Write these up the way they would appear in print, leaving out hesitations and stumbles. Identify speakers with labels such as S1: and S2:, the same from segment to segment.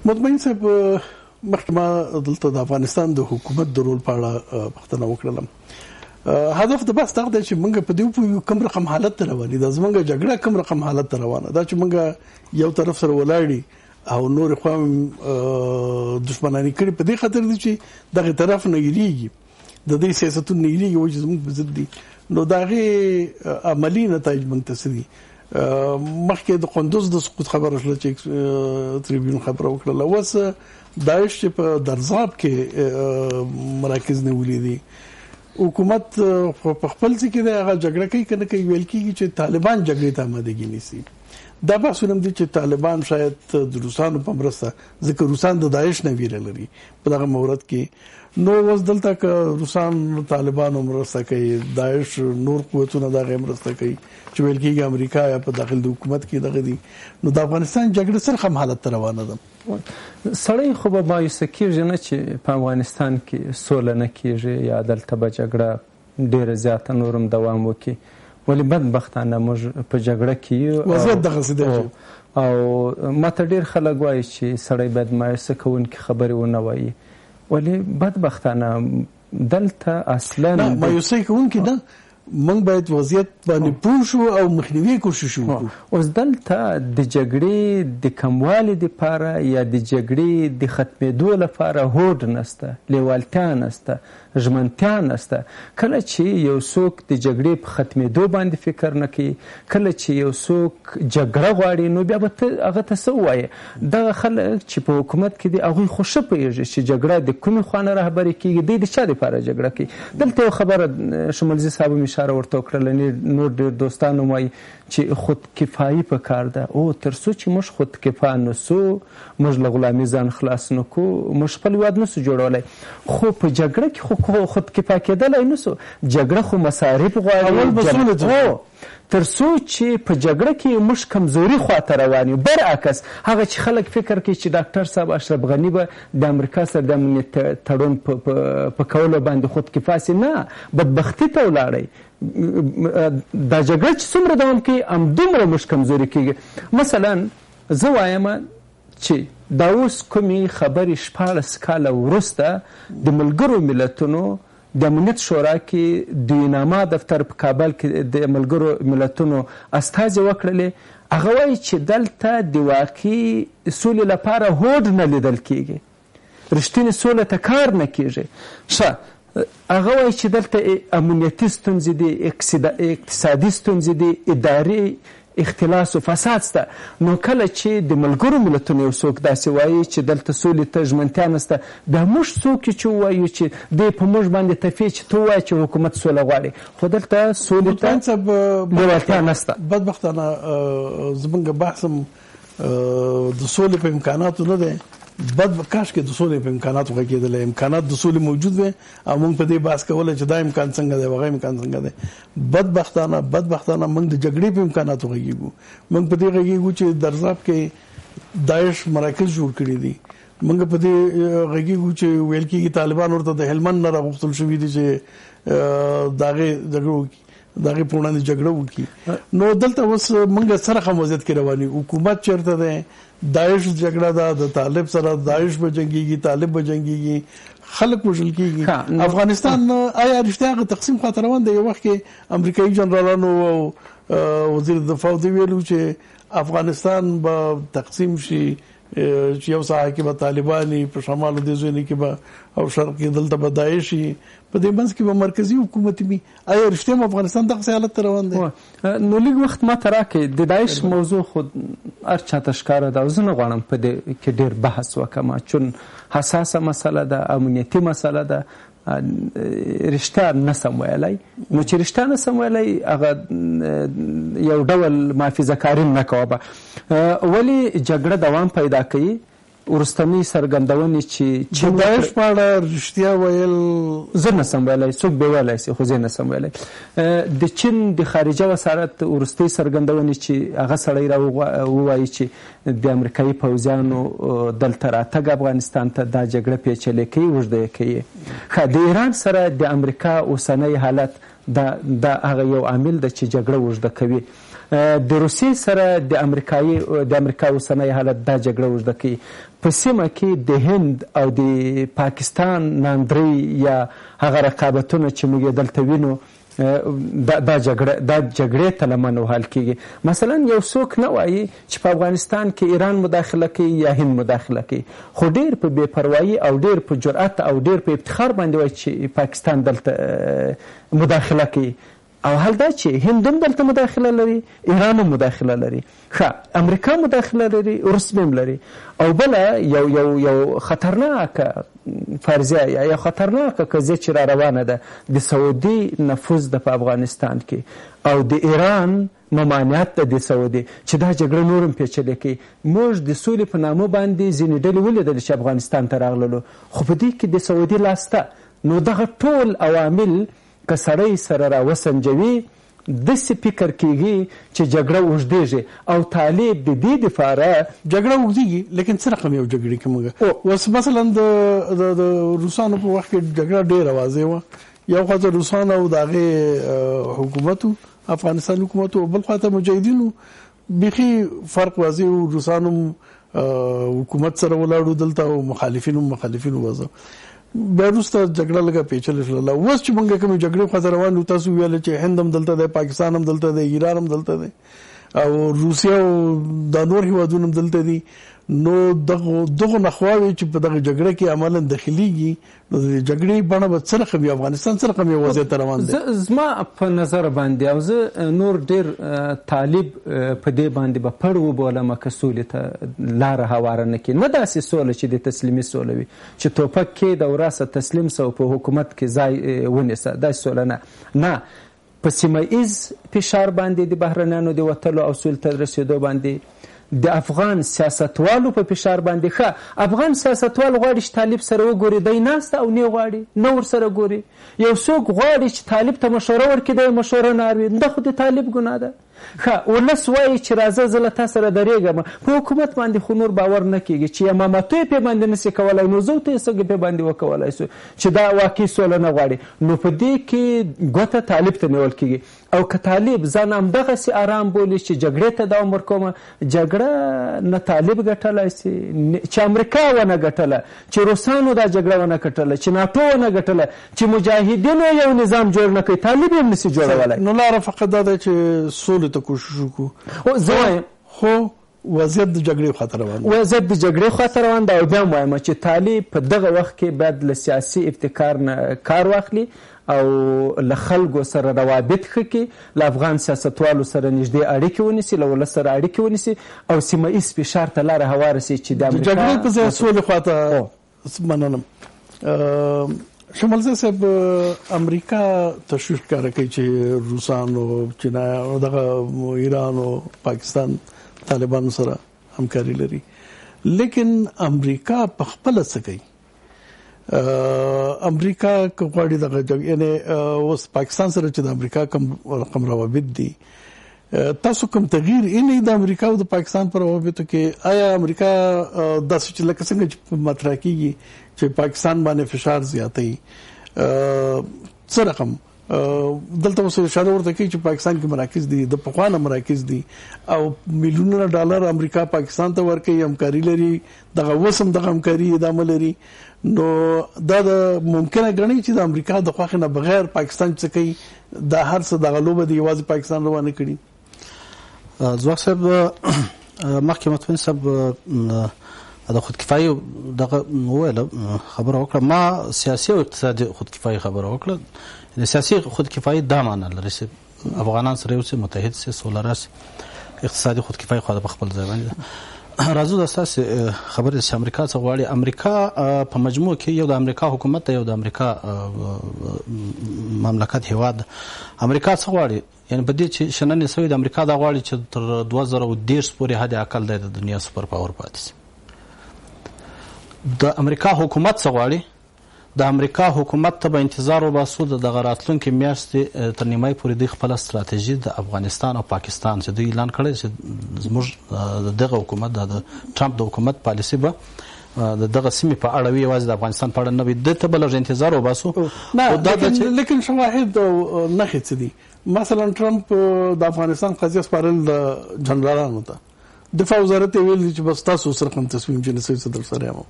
S1: مطمئن صاحب مخکې ما دلته د افغانستان د حکومت د رول په اړه پوښتنه وکړله. هدف د بحث دغه دی چې موږ په دې پوهیږو کوم رقم حالت ته روانې ده، زموږ جګړه کوم رقم حالت ته روانه ده چې موږ یو طرف سره ولاړې او نور خوا دشمنانی کړي په دې خاطر دي چې دغه طرف نه یریږي، د دې سیاستونو نه یریږي چې زموږ په ضد دي. نو دغه عملی نتایج منتسبي مخکې د قندوز د سقوط خبره شوه چې تریبیون خبره وکړه، اوس داعش چې په درزاب کې مراکز نیولې دي، حکومت په خپل ځای کې د هغه جګړه کوي کنه کوي، ویل کېږي چې طالبان جګړې ته آمادګي نیسي. دا بحثونه دي چې طالبان شاید د روسانو په مرسته، ځکه روسان د داعش نه ویره لري په دغه مورد کې، نو اوس دلته که روسان طالبانو مرسته کوي، داعش نور قوتونه دغه مرسته کوي چې ویل کېږي امریکا یا په داخل د حکومت کې دغه دي، نو د افغانستان جګړه سرخم حالت ته روانه ده.
S2: سړی خو به مایوسه کېږي نه چې په افغانستان کې سوله نه کېږي یا دلته به جګړه ډېره زیاته نورم دوام وکړي، ولې بدبختانه موږ په جګړه کې یو.
S1: وضعیت دغسې دی
S2: او ماته ډېر خلک وایي چې سړی باید مایوسه کوونکې خبرې ونه وایي، ولې بدبختانه دلته اصلا
S1: مایوسه کوونکې نه، موږ باید وضعیت باندې پوه شو او مخنیوي کوشش وکړو.
S2: اوس دلته د جګړې د کموالي لپاره یا د جګړې د ختمېدو لپاره هوډ نشته، لیوالتیا نشته، ژمنتیا نشته. کله چې یو څوک د جګړې په ختمېدو باندې فکر نه کوي، کله چې یو څوک جګړه غواړي، نو بیا به هغه ته څه ووایي؟ دغه خلک چې په حکومت کې دي هغوی خو ښه پوهېږي چې جګړه د کومې خوا نه رهبري کېږي، دوی د چا دپاره جګړه کوي. دلته یو خبره شمولزي صاحب هم اشاره ورته وکړله، نور ډېر دوستان هم وایي چې خودکفایي پکار ده. او تر څو چې موږ خودکفا نسو، موږ له غلامي ځان خلاص نه کړو، موږ خپل هېواد نسو جوړولی. خو په جګړه کې خو خودکفا کېدلی نسو، جګړه خو مصارف غواړي. تر څو چې په جګړه کې موږ کمزوري خواته روان یو. برعکس هغه چې خلک فکر کوي چې ډاکټر صاحب اشرف غني به د امریکا سره د امنیت تړون په کولو باندې خودکفا سي، نه، بدبختي ته ولاړی. دا جګړه چې څومره دوام کوي همدومره موږ کمزوري کېږي. مثلا زه وایم چې دا اوس کومې خبرې 14 کاله وروسته د ملګرو ملتونو د امنیت شورا کې د ویناما دفتر په کابل کې د ملګرو ملتونو استازي وکړلې، هغه وایي چې دلته د واقعي سولې لپاره هوډ نه لیدل کېږي، رښتینې سوله ته کار نه کېږي. هغه وایي چې دلته امنیتي ستونزې دي، اقتصادي ستونزې دي، اداري اختلاس و فساد سته. نو کله چې د ملګرو ملتونو یو څوک داسې وایي چې دلته سولې ته ژمنتیا نشته، بیا موږ څوک چې ووایو چې دی په موږ باندې تفیې چې ته ووایې چې حکومت سوله غواړي، خو دلته سولې ته لیوالتیا نشته.
S1: بدبختانه زموږ بحث هم د سولې په امکاناتو نه دی، کاش کې د سولې په امکاناتو غږېدلی، امکانات د سولې موجود وي او موږ په دې بحث کولی چې دا امکان څنګه دی، هغه امکان څنګه دی. بدبختانه موږ د جګړې په امکاناتو غږېږو، موږ په دې غږېږو چې درزاب کې داعش مراکز جوړ کړي دي، موږ په دې غږېږو چې ویل کېږي طالبان ورته د هلمند نه راغوښتل شوي دي چې دغه په وړاندې جګړه وکړي. نو دلته اوس موږ سره وضعیت کې روان یو، حکومت چېرته دی، داعش جګړه ده، د طالب سره داعش به جنګېږي، طالب به جنګېږي، خلک وژل کېږي. افغانستان آیا رښتیا هغه تقسیم خواته روان دی؟ یو وخت کې امریکایي جنرالانو او وزیر دفاع دې ویلو چې افغانستان به تقسیم شي، چې یو ساحه کې به طالبان په شمال د ځینې کې به او شرق کې دلته به داعش په دې منځ کې به مرکزی حکومت وي. آیا رښتیا افغانستان دغه حالت ته روان دی؟
S2: نو لږ وخت ماته راکړئ، د داعش موضوع خو هر چاته ښکاره ده او زه نه غواړم په دې کې ډېر بحث وکړم، چون حساسه مسله ده، امنیتي مسله ده، رښتیا نسم ویلی. نو چې رښتیا نسم ویلی هغه یو ډول محافظه کاري نه کوه به. ولې جګړه دوام پیدا کوي؟ ورستنی څرګندونې چې
S1: داعش په اړه رښتیا ویل
S2: زه نسم ویلی، څوک به ویلی سي، خو زه نسم ویلی. د چین د خارجه وزارت وروستۍ څرګندونې چې هغه سړی راووایي چې د امریکایي پوځیانو دلته راتګ افغانستان ته دا جګړه پیچلې کوي، اوږده یې کوي. د ایران سره د امریکا اوسنی حالت دا هغه یو عامل ده چې جګړه اوږده کوي. د روسیې سره د امریکا اوسنی حالت دا جګړه اوږده کوي. په سیمه کې د هند او د پاکستان ناندرۍ یا هغه رقابتونه چې موږ یې دلته وینو دا جګړې ته لمن وهل کېږي. مثلا یو څوک نه وایي چې په افغانستان کې ایران مداخله کوي یا هند مداخله کوي، خو ډېر په بې پروایي او ډېر په جرأت او ډېر په افتخار باندې وایي چې پاکستان دلته مداخله کوي. او حال دا چې هند هم دلته مداخله لري، ایران هم مداخله لري، امریکا مداخله لري، روس هم لري. او بله یو خطرناکه فرضیه یا خطرناکه قضیه چې را روانه ده د سعودي نفوذ ده په افغانستان کې او د ایران ممانعت ده د سعودي، چې دا جګړه نورم پیچلې کوي. موږ د سولې په نامه باندې ځینې ډلې ولیدل چې افغانستان ته راغللو، خو په دې کې د سعودي لاس ته. نو دغه ټول عوامل که سړی سره راوسنجوي داسې فکر کېږي چې جګړه اوږدېږي او طالب د دې دپاره
S1: جګړه اوږدېږي. لیکن څه رقم یو جګړې کې موږ اوس مثلا د روسانو په وخت کې جګړه ډېره واضح وه. یو خواته روسان او د هغې حکومت افغانستان حکومت او بل خواته مجاهدینو بیخي فرق واضح و. روسانو حکومت سره ولاړو دلته او مخالفینو وځه. بیا وروسته جګړه لږه پیچلې شوله. اوس چې موږ کومې جګړې خواته روان یو، تاسو ویل چې هند هم دلته دی، پاکستان هم دلته دی، ایران هم دلته دی او روسیه او دا نور هیوادونه هم دلته دي. نو دغه نخواوې چې په دغه جګړه کې عملا داخليږي، نو د جګړې بڼه به څه رقم وي، افغانستان څه رقم یو وضعیت روان دی.
S2: زما په نظر باندې او زه نور ډېر طالب په دې باندې به پړ وبولم که سولې ته لاره هواره نه کړي. نه داسې سوله چې د تسلیمي سوله وي چې توپک کېد او راسه تسلیم سه او په حکومت کې ځای ونیسه، داسې سوله نه. په سیمه ایز فشار باندې د بهرنیانو د وتلو او سولې ته رسېدو باندې، د افغان سیاستوالو په فشار باندې. افغان سیاستوال غواړي چې طالب سره وګوري، دی ناسته او نه غواړي نه ورسره ګوري. یو څوک غواړي چې طالب ته مشوره ورکړي، دی مشوره نه اوري، دا خو د طالب ګناه ده. ولس وایي چې راځه زه له تا سره درېږم، په حکومت باندې خو نور باور نه کېږي چې امامتو یې پې باندې نسي کولی، نو زه ته یې څنګه پې باندې وکولی سو چې دا واقعي سوله نه غواړي. نو په دې کې ګوته طالب ته نیول کېږي. او که طالب ځان همدغسې ارام بولي چې جګړې ته دوام ورکومه، جګړه نه طالب ګټلی سي، چې امریکا ونه ګټله، چې روسانو دا جګړه ونه ګټله، چې ناټو ونه ګټله، چې مجاهدینو یو نظام جوړ نه کوي، طالب یې نسي جوړولی.
S1: نو لاره فقط دا ده چې سولې ته کوشش وکړو.
S2: زه وایم
S1: خو وضعیت د جګړې خواته روان دی،
S2: وضعیت د جګړې خواته روان دی. او بیا هم وایم چې طالب په دغه وخت کې باید له سیاسي ابتکار نه کار واخلي او له خلکو سره روابط ښه کړي، له افغان سیاستوالو سره نږدې اړیکې ونیسي، له ولس سره اړیکې ونیسي او سیمه ایز فشار ته لاره هواره سي چې د امریکا
S1: جګړې په ځای سولې خواته. مننم. شمالزی صاحب، امریکا تشویق ښکاره کوي چې روسان او چینایان او دغه ایران او پاکستان طالبانو سره همکاري لري، لیکن امریکا په خپله څه کوي؟ امریکا که غواړي دغه یعنې اوس پاکستان سره چې د امریکا کوم رقم روابط دي، تاسو کوم تغییر اینې د امریکا او د پاکستان پر روابطو کې؟ آیا امریکا داسې چې لکه څنګه چې مطرح کیږي چې پاکستان باندې فشار زیاتوي، څه رقم دلته اوس اشاره ورته کوي چې پاکستان کې مراکز دي، د پخوانه مراکز دي او میلیونونه ډالر امریکا پاکستان ته ورکوي، همکاري لري، دغه وسم دغه همکاري ادامه لري. نو دا د ممکنه ګڼي چې د امریکا د خوښې نه بغیر پاکستان څه کوي، دا هر څه دغه لوبه دی یوازې پاکستان روانه کړي.
S3: ځواک صاحب مخکې مطمئن صاحب د خودکفایي دغه وویله خبره وکړه، ما سیاسي او اقتصادي خودکفایي خبره وکړه. د سیاسي خودکفایي دا معنی لري چې افغانان سره یو څه متحد سي، سوله راسي. اقتصادي خودکفایي خو په خپل ځای باندې راځو. د اساس خبره چې امریکا څه غواړي. امریکا په مجموع کې یو د امریکا حکومت ته یو د امریکا مملکت هیواد. امریکا څه غواړي؟ یعنی په دې چې شننې سوي د امریکا دا غواړي چې تر 2030 پورې حد اقل د دنیا سپر پاور پاتې شي. د امریکا حکومت څه غواړي؟ د امریکا حکومت ته به انتظار وباسو د دغه راتلونکي میاشتې تر نیمایي پورې دوی خپله ستراتیژي د افغانستان او پاکستان چې دوی اعلان کړی چې زموږ دغه حکومت د ټرمپ د حکومت پالیسي به د دغه سیمې په اړه وي، یوازې د افغانستان په اړه نه وي. دې ته به لږ انتظار وباسو.
S1: لیکن شواهد نښې څه دي؟ مثلا ټرمپ د افغانستان قضیه سپارل د جنرالانو ته، دفاع وزارت ویل چې بس تاسو سره کوم تصمیم چې نسوي صدر سره یم.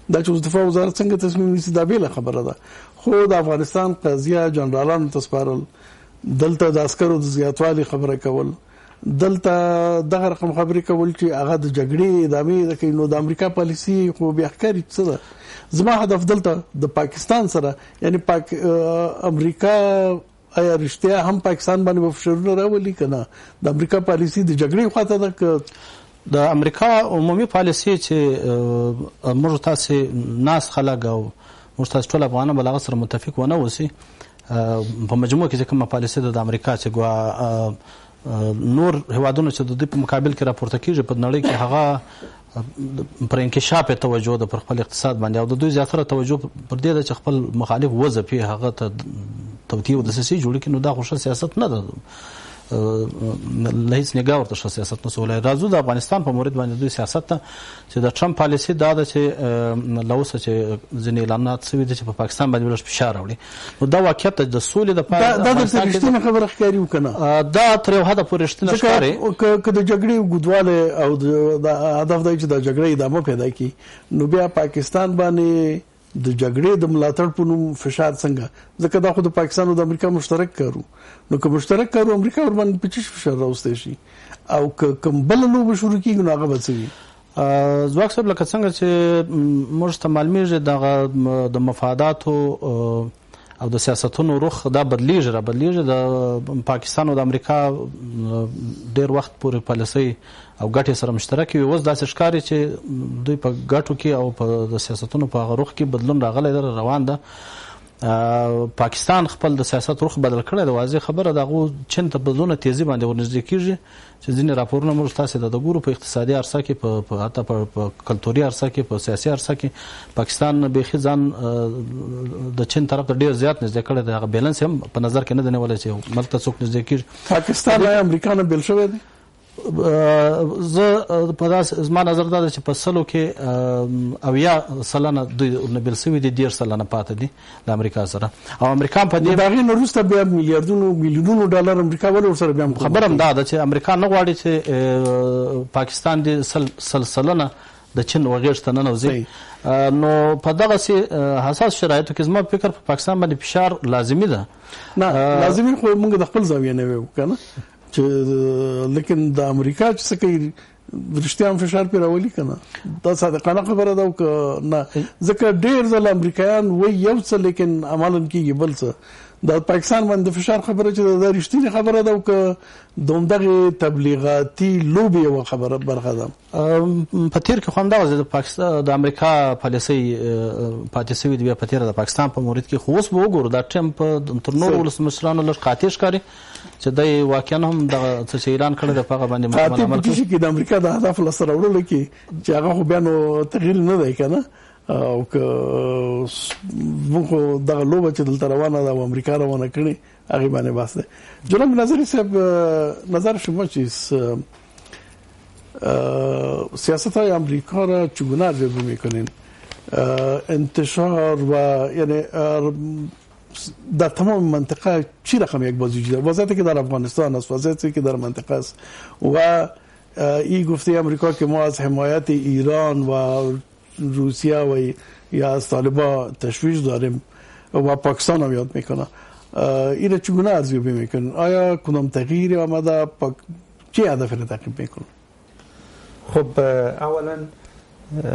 S1: دا چې دفاع وزارت څنګه تصمیم نیسي دا بیل خبره ده، خو د افغانستان قضیه جنرالانو ته سپارل، دلته د عسکرو د زیاتوالي خبره کول، دلته دغه رقم خبرې کول چې هغه د جګړې ادامه ده، نو د امریکا پالیسی خو بیا ښکاري څه ده. زما هدف دلته د پاکستان سره، یعنی امریکا آیا رښتیا هم پاکستان باندې فشارونه راولي کنه؟ د امریکا پالیسی د جګړې خواته ده که
S3: د امریکا عمومي پالیسی چې موږ تاسو ناس خلک او موږ تاسو ټول افغانان بل هغه سره متفق ونه اوسي په مجموع کې کومه پالیسی د امریکا چې ګوا نور هوادونو چې د دې په مقابل کې راپورته کیږي په نړۍ کې هغه پر انکشاف توجه د پر خپل اقتصاد باندې او د دوی زیاتره توجه پر دې ده چې خپل مخالف وظیفه هغه ته توطیه او د سیاسي جوړ کړي. نو دا خو سیاست نه ده، لهیڅ نگاه ورته سیاست نه سولای. راځو د افغانستان په مورد باندې دوی سیاست ته چې د ټرمپ پالیسی دا ده چې لوسه چې ځینې اعلانات شوي دي چې په پاکستان باندې ولش فشار راوړي. نو دا واقعیت د سولې د پاره
S1: دا د رښتینې خبره ښکاري وکنه،
S3: دا تر یو حد پورې رښتینه ښکاري.
S1: که د جګړې وګدواله او د هدف دی چې د جګړې ادامه پیدا کړي، نو بیا پاکستان باندې د جګړې د ملاتړ په نوم فشار څنګه؟ ځکه دا خو د پاکستان او د امریکا مشترک کارو، نو که مشترک کارو امریکا ور باندې پچیش فشار راوستي شي او که کوم بل لوب شروع کیږي نو هغه بچوي.
S3: ځواک صاحب لکه څنګه چې موږ ته معلومیږي د مفاداتو او د سیاستونو رخ دا بدلیږي د پاکستان او د امریکا ډیر وخت پورې پالیسي او ګټې سره مشترک وي. اوس داسې ښکاري چې دوی په ګټو کې او په د سیاستونو په رخ کې بدلون راغلی دی، روان ده. پاکستان خپل د سیاست رخ بدل کړی دی، واضح خبره ده. هغه چین ته بدلون تیزی باندې ورنږدې کیږي چې ځینې راپورونه موږ تاسو د ګورو په اقتصادي عرصه کې په حتی په کلتوري عرصه کې په سیاسي عرصه کې پاکستان به ځان د چین طرف ته ډیر زیات نږدې کړی دی. هغه بیلانس هم په نظر کې نه دی نیولای چې ملک ته څوک نږدې کیږي.
S1: پاکستان او امریکا نه بیل شوی دی.
S3: زه په داس زما نظر دا چې په سلو کې او یا سلانه د نبیل سوي د 10 سلانه پاتې دي د امریکا سره، او امریکا په دې
S1: دغه نورسته بیا میلیونونو ډالر امریکا ول سره بیا
S3: خبرم دا چې امریکا نه غواړي چې پاکستان د سلسله د چین وغیرته نه نوځي. نو په دغه سي حساس شرایطو کې زما فکر په پاکستان باندې فشار لازمي ده.
S1: نه لازمي خو موږ د خپل زاویه نه ویو کنه چې لیکن د امریکا چې څه کوي رښتیا هم فشار پې راولي کنه، دا صادقانه خبره ده او نه، ځکه ډیر ځله امریکایان وایي یو څه لیکن عملاً کېږي بل څه. د پاکستان باندې فشار خبره چې دا رښتینې خبره ده او که دومدغه تبلیغاتي لوبې یوه خبره برخه ده.
S3: په تیر کې خو همدغه د پاکستان د امریکا پالیسۍ پاتې شوې دي بیا په تیره د پاکستان په مورد کې. خو اوس به وګورو دا ټرمپ تر نورو ولسمشرانو لږ قاطع ښکاري چې دی واقعا هم دغه څه چې اعلان کړی د هغه باندې
S1: عمل کوي چې د امریکا د اهداف لسته راوړلو کې چې هغه خو بیا نو تغییر نه دی کنه، او که موږ دغه لوبه چې دلته روانه ده او امریکا روانه کړي هغه باندې بحث ده. جناب نظری صاحب، نظر شما چیست؟ سیاست های امریکا را چگونه ارزیابی میکنین؟ انتشار و یعنی در تمام منطقه چی رقم یک بازی داره؟ وضعیتی که در افغانستان است، وضعیتی که در منطقه است و این گفته امریکا که ما از حمایت ایران و روسیه و یا از طالبان تشویش داریم و پاکستان هم یاد میکنه، این چگونه ارزیابی میکنن؟ آیا کدام تغییری آمده؟ چه هدفی را تعقیب میکنن؟
S4: خب اولا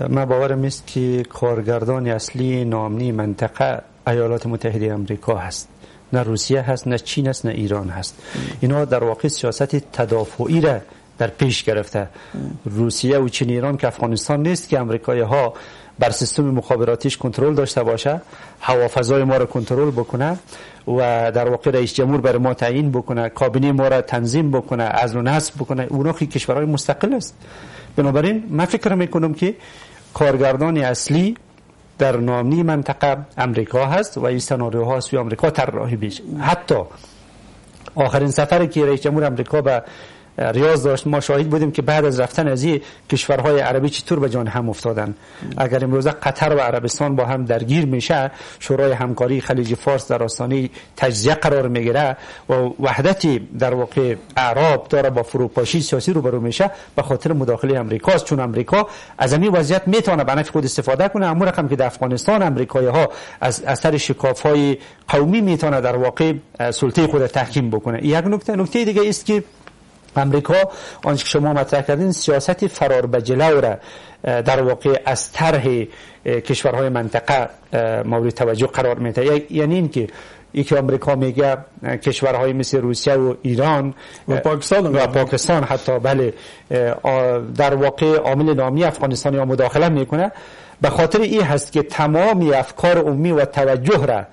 S4: ما باورم است که کارگردان اصلی ناامنی منطقه ایالات متحده آمریکا هست، نه روسیه هست، نه چین هست، نه ایران هست. اینا در واقع سیاست تدافعی را در پیش گرفته. روسیه و چین ایران که افغانستان نیست که امریکایی ها بر سیستم مخابراتیش کنترل داشته باشه، هوافضای ما را کنترل بکنه و در واقع رئیس جمهور بر ما تعیین بکنه، کابینه ما را تنظیم بکنه، عزل و نصب بکنه. اونا که کشورهای مستقل است. بنابراین من فکر میکنم که کارگردان اصلی در ناامنی منطقه امریکا هست و این سناریوها سوی امریکا طراحی بشه. حتی آخرین سفری که رئیس جمهور امریکا به ریاض داشت. ما شاهد بودیم که بعد از رفتن از این کشورهای عربی چطور به جان هم افتادن. اگر امروز قطر و عربستان با هم درگیر میشه، شورای همکاری خلیج فارس در آستانه تجزیه قرار میگیره و وحدتی در واقع اعراب داره با فروپاشی سیاسی روبرو میشه، به خاطر مداخله امریکاست. چون امریکا از این وضعیت میتونه به نفع خود استفاده کنه. اما رقم که در افغانستان امریکایی ها از اثر شکاف‌های قومی میتونه در واقع سلطه خود تحکیم بکنه. یک نکته دیگه است که امریکا آنچه که شما مطرح کردین سیاست فرار به جلو را در واقع از طرح کشورهای منطقه مورد توجه قرار میده. یعنی این که امریکا میگه کشورهای مثل روسیه و ایران
S1: و
S4: پاکستان حتی بله در واقع عامل نامی افغانستان یا مداخله میکنه، به خاطر این هست که تمامی افکار عمومی و توجه را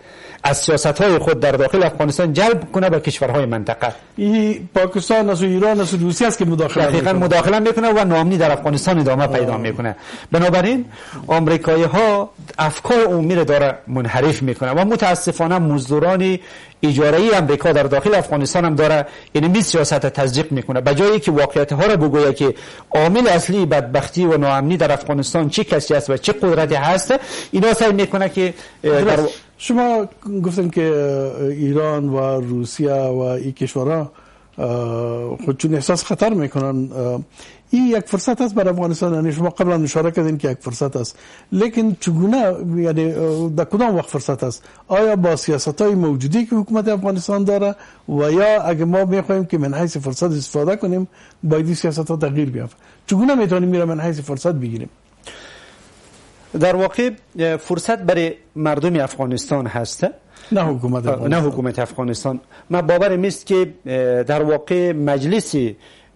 S4: از سیاست‌های خود در داخل افغانستان جلب کنه به کشورهای منطقه.
S1: این پاکستان از ایران از روسیه است که
S4: مداخله میکنه و ناامنی در افغانستان ادامه پیدا میکنه. بنابراین آمریکایی ها افکار عمومی را داره منحرف میکنه و متاسفانه مزدوران اجاره‌ای امریکا در داخل افغانستان هم داره این سیاست را تصدیق میکنه. به جایی که واقعیت ها را بگوید که عامل اصلی بدبختی و ناامنی در افغانستان چه کسی است و چه قدرتی هست، اینا سعی میکنه که
S1: شما گفتن که ایران و روسیه و این کشورها خودشون احساس خطر میکنن. این یک فرصت است برای افغانستان. یعنی شما قبلا اشاره کردین که یک فرصت است، لیکن چگونه، یعنی در کدام وقت فرصت است؟ آیا با سیاست‌های موجودی که حکومت افغانستان داره و یا اگه ما میخوایم که من حیث فرصت استفاده کنیم باید این سیاست‌ها تغییر بیافته؟ چگونه میتونیم میره من حیث فرصت بگیریم؟
S4: در واقع فرصت برای مردم افغانستان هست،
S1: نه حکومت
S4: افغانستان. من باورم است که در واقع مجلس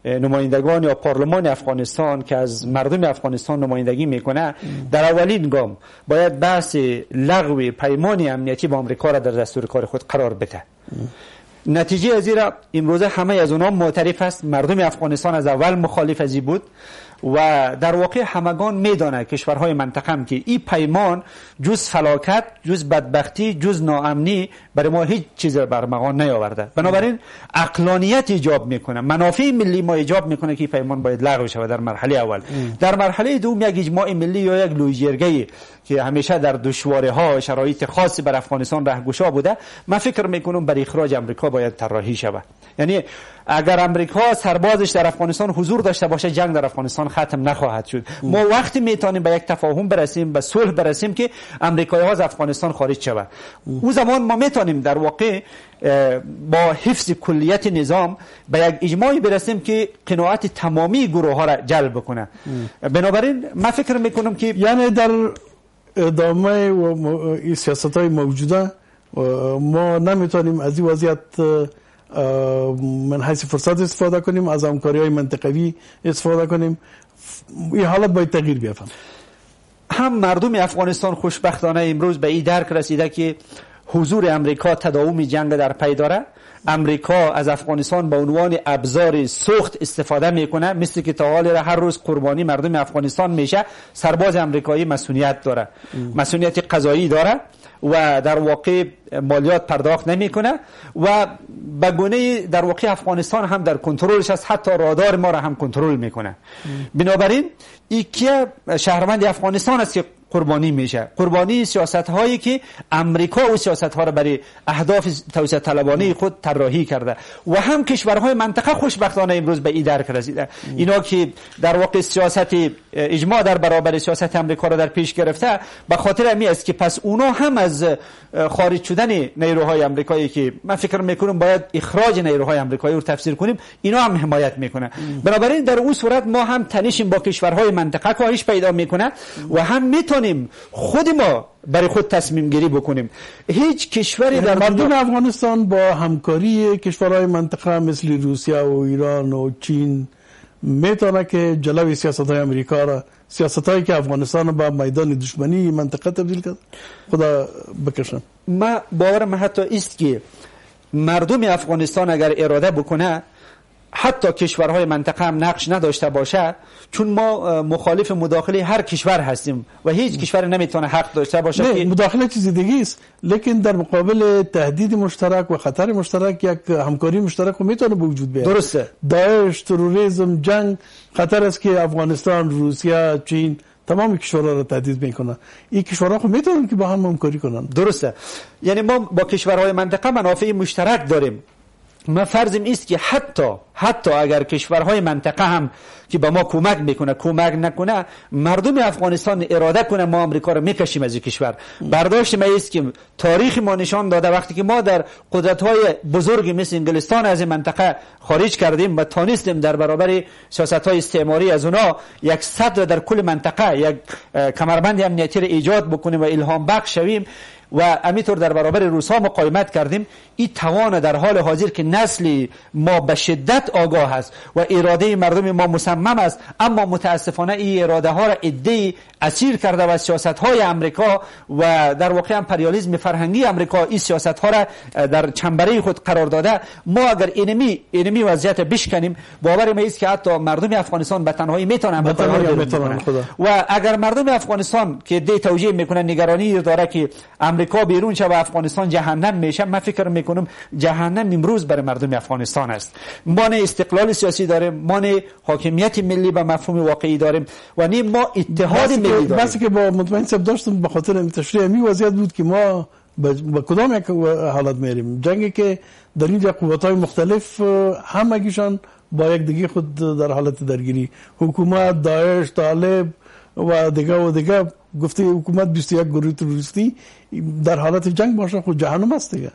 S4: نمایندگان یا پارلمان افغانستان که از مردم افغانستان نمایندگی میکنه در اولین گام باید بحث لغو پیمان امنیتی با آمریکا را در دستور کار خود قرار بده. نتیجه از این امروزه همه از اونها معترف است. مردم افغانستان از اول مخالف از این بود و در واقع همگان میدانه کشورهای منطقه هم که این پیمان جز فلاکت، جز بدبختی، جز ناامنی برای ما هیچ چیز برمغان نیاورده. بنابراین عقلانیت ایجاب میکنه، منافع ملی ما ایجاب میکنه که این پیمان باید لغو شود در مرحله اول. در مرحله دوم یک اجماع ملی یا یک لویجرگه که همیشه در دشواره ها شرایط خاصی بر افغانستان راهگشا بوده، من فکر میکنم برای اخراج امریکا باید طراحی شود. یعنی اگر امریکا سربازش در افغانستان حضور داشته باشه جنگ در افغانستان ختم نخواهد شد. ما وقتی میتونیم به یک تفاهم برسیم، به صلح برسیم که امریکایی‌ها از افغانستان خارج شود، اون زمان ما میتونیم در واقع با حفظ کلیت نظام به یک اجماعی برسیم که قناعت تمامی گروه‌ها را جلب کنه. بنابراین من فکر میکنم که
S1: یعنی در ادامه و سیاست‌های موجوده ما نمیتونیم از این وضعیت من حیث فرصت استفاده کنیم، از همکاری‌های منطقوی استفاده کنیم. این حالت باید تغییر بیافته.
S4: هم مردم افغانستان خوشبختانه امروز به این درک رسیده که حضور امریکا تداوم جنگ در پی داره. امریکا از افغانستان به عنوان ابزار سوخت استفاده میکنه، مثل که تا حال هر روز قربانی مردم افغانستان میشه. سرباز امریکایی مسئولیت داره، مسئولیت قضایی داره و در واقع مالیات پرداخت نمیکنه و به گونه در واقع افغانستان هم در کنترلش است، حتی رادار ما را هم کنترل میکنه. بنابراین ایکیا شهروند افغانستان است که قربانی میشه، قربانی سیاست هایی که امریکا و سیاست ها را برای اهداف توسعه طلبانه خود طراحی کرده و هم کشورهای منطقه خوشبختانه امروز به این درک رسیده. اینا که در واقع سیاست اجماع در برابر سیاست امریکا را در پیش گرفته، به خاطر همین است که پس اونا هم از خارج شدن نیروهای امریکایی که من فکر میکنم باید اخراج نیروهای امریکایی رو تفسیر کنیم، اینا هم حمایت میکنه. بنابراین در اون صورت ما هم تنشیم با کشورهای منطقه کاهش پیدا میکنه و هم میتونیم خود ما برای خود تصمیم گیری بکنیم. هیچ کشوری در
S1: مردم افغانستان با همکاری کشورهای منطقه مثل روسیه و ایران و چین میتونه که جلوی سیاست‌های امریکا را، سیاست‌هایی که افغانستان به میدان دشمنی منطقه تبدیل کرد، خدا بکشن.
S4: ما باورم حتی است که مردم افغانستان اگر اراده بکنه حتی کشورهای منطقه هم نقش نداشته باشه، چون ما مخالف مداخله هر کشور هستیم و هیچ کشور نمیتونه حق داشته باشه که
S1: مداخله چیز دیگه است، لیکن در مقابل تهدید مشترک و خطر مشترک یک همکاری مشترک میتونه به وجود بیاد.
S4: درسته.
S1: داعش، تروریسم، جنگ خطر است که افغانستان، روسیه، چین تمام کشورها را تهدید میکنه. این کشورها خب میتونن که با هم همکاری کنن.
S4: درسته. یعنی ما با کشورهای منطقه منافع مشترک داریم. ما فرضم است که حتی اگر کشورهای منطقه هم که به ما کمک میکنه کمک نکنه، مردم افغانستان اراده کنه ما امریکا رو میکشیم از این کشور. برداشت ما است که تاریخ ما نشان داده وقتی که ما در قدرت‌های بزرگی مثل انگلستان از این منطقه خارج کردیم و تانستیم در برابر سیاست‌های استعماری از اونا یک صدر در کل منطقه، یک کمربند امنیتی را ایجاد بکنیم و الهام بخش شویم و همینطور در برابر روس‌ها مقاومت کردیم. این توان در حال حاضر که نسل ما به شدت آگاه است و اراده مردم ما مصمم است، اما متاسفانه این اراده ها را عده‌ای اسیر کرده و سیاست های امریکا و در واقع امپریالیسم فرهنگی امریکا این سیاست ها را در چنبره خود قرار داده. ما اگر اینمی وضعیت بشکنیم، باور ما است که حتی مردم افغانستان به تنهایی میتونن و اگر مردم افغانستان که دی توجیه میکنن نگرانی داره که امریکا بیرون شه و افغانستان جهنم میشه، من فکر میکنم جهنم امروز برای مردم افغانستان است. ما نه استقلال سیاسی داریم، ما نه حاکمیت ملی به مفهوم واقعی داریم و نه ما اتحاد ملی داریم.
S1: بس که با مطمئن صاحب داشتم به خاطر تشریح می وضعیت بود که ما با کدام یک حالت میریم. جنگی که در اینجا قوت‌های مختلف همگیشان با یک دیگه خود در حالت درگیری، حکومت، داعش، طالب و دیگه گفته حکومت 21 گروه تروریستی در حالت جنگ باشه، خود جهنم است دیگه.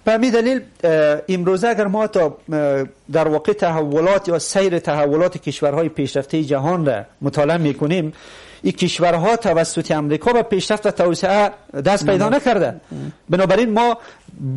S4: به همین دلیل امروز اگر ما تا در واقع تحولات یا سیر تحولات کشورهای پیشرفته جهان را مطالعه میکنیم، این کشورها توسط امریکا به پیشرفت و توسعه دست پیدا نکرده. بنابراین ما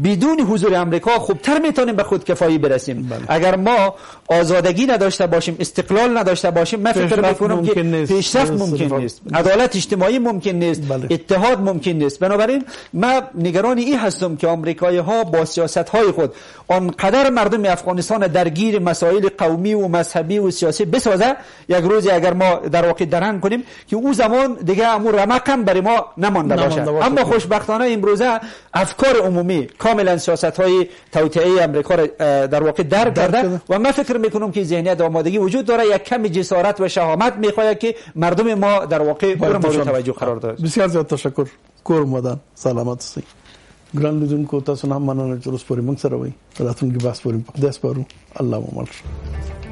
S4: بدون حضور امریکا خوبتر میتونیم به خودکفایی برسیم. اگر ما آزادگی نداشته باشیم، استقلال نداشته باشیم، من فکر میکنم که پیشرفت ممکن نیست، عدالت اجتماعی ممکن نیست، اتحاد ممکن نیست. بنابراین من نگران این هستم که آمریکایی ها با سیاست های خود آنقدر مردم افغانستان درگیر مسائل قومی و مذهبی و سیاسی بسازه، یک روزی اگر ما در واقع درنگ کنیم که او زمان دیگه امور رمقم برای ما نمانده باشه. اما خوشبختانه امروزه افکار عمومی کاملا سیاست‌های توطئه امریکا را در واقع درک کرده و من فکر میکنم که ذهنیت آمادگی وجود داره. یک کمی جسارت و شهامت میخواد که مردم ما در واقع مورد توجه قرار داد.
S1: بسیار زیاد تشکر. کور مدان سلامت اوسئ. ګران لیدونکو تاسو نه مننه چې اوس پورې موږ سره وئ. راتلونکي بحث پورې په خدای سپارو. الله مو مل.